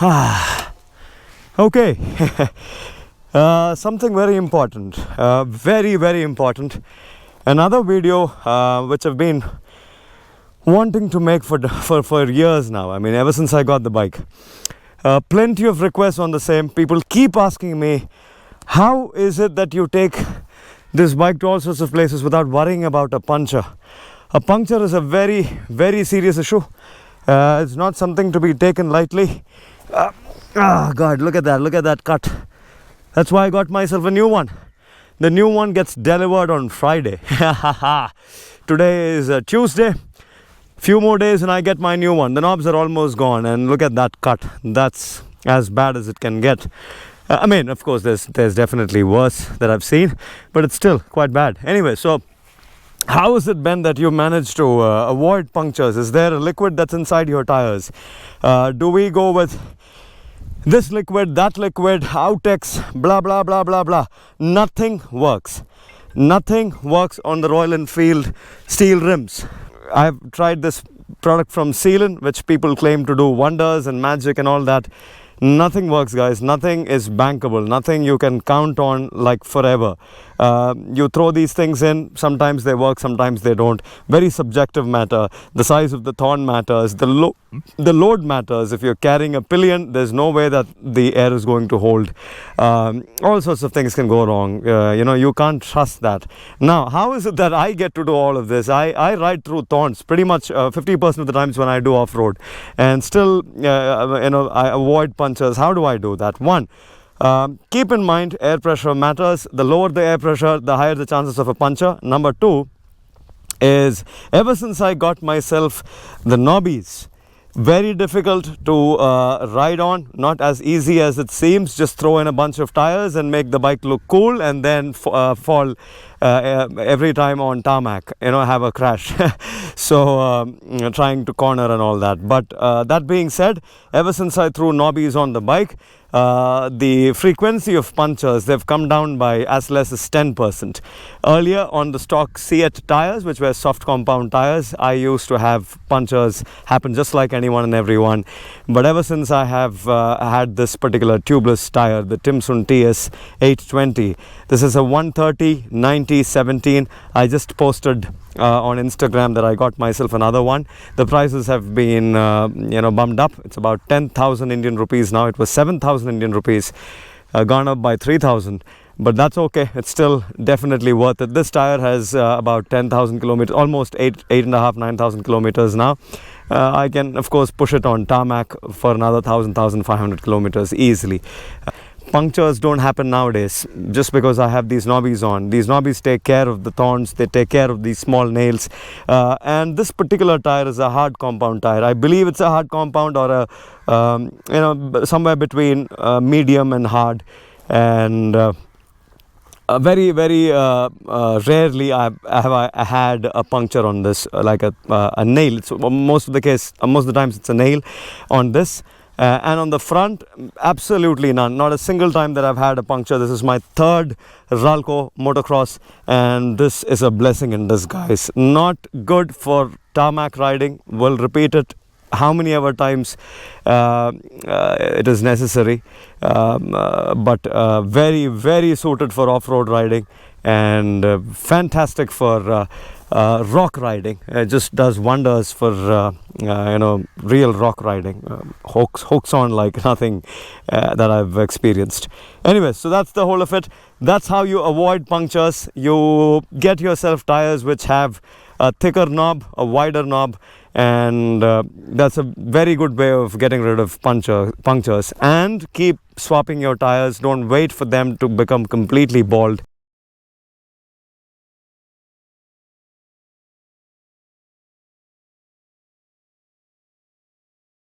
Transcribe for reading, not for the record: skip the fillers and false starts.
Okay. Something very important, very important. Another video which I've been wanting to make for years now. I mean, ever since I got the bike. Plenty of requests on the same. People keep asking me, how is it that you take this bike to all sorts of places without worrying about a puncture? A puncture is a very serious issue. It's not something to be taken lightly. God, look at that cut. That's why I got myself a new one. The new one gets delivered on Friday. Today is Tuesday. Few more days and I get my new one. The knobs are almost gone, and look at that cut. That's as bad as it can get. I mean, of course, there's definitely worse that I've seen, but it's still quite bad. Anyway, so how has it been that you managed to avoid punctures? Is there a liquid that's inside your tires? Do we go with this liquid, that liquid, Outex, blah blah blah blah blah? Nothing works. Nothing works on the Royal Enfield steel rims. I've tried this product from Sealant, which people claim to do wonders and magic and all that. Nothing works, guys. Nothing is bankable. Nothing you can count on like forever. You throw these things in, sometimes they work, sometimes they don't. Very subjective matter. The size of the thorn matters. The load matters. If you're carrying a pillion, there's no way that the air is going to hold. All sorts of things can go wrong. You can't trust that. Now, how is it that I get to do all of this? I ride through thorns pretty much 50% of the times when I do off-road, and still I avoid punctures. How do I do that? One, keep in mind, air pressure matters. The lower the air pressure, the higher the chances of a puncture. Number two is, ever since I got myself the Knobbies, very difficult to ride on, not as easy as it seems. Just throw in a bunch of tires and make the bike look cool, and then fall every time on tarmac, have a crash. So trying to corner and all that. But that being said, ever since I threw Knobbies on the bike, the frequency of punctures, they've come down by as less as 10%. Earlier on the stock Seat tires, which were soft compound tires, I used to have punctures happen just like anyone and everyone. But ever since I have had this particular tubeless tire, the Timsun TS 820, this is a 130/90/17. I just posted on Instagram that I got myself another one. The prices have been bumped up. It's about 10,000 Indian rupees now. It was 7,000 Indian rupees, gone up by 3,000, but that's okay. It's still definitely worth it. This tire has about 10,000 kilometers, almost 9,000 kilometers now. I can of course push it on tarmac for another 1,500 kilometers easily. Punctures don't happen nowadays just because I have these Knobbies on. These Knobbies take care of the thorns, they take care of these small nails, and this particular tire is a hard compound tire. I believe it's a hard compound, or a somewhere between medium and hard, and very rarely I had a puncture on this, like a nail. It's most of the times it's a nail on this. And on the front, absolutely none. Not a single time that I've had a puncture. This is my third Ralco motocross, and this is a blessing in disguise. Not good for tarmac riding. We'll repeat it how many ever times it is necessary. But very suited for off-road riding, and fantastic for rock riding. It just does wonders for real rock riding. Hooks on like nothing that I've experienced. Anyway, so that's the whole of it. That's how you avoid punctures. You get yourself tires which have a thicker knob, a wider knob, and that's a very good way of getting rid of punctures. And keep swapping your tires. Don't wait for them to become completely bald.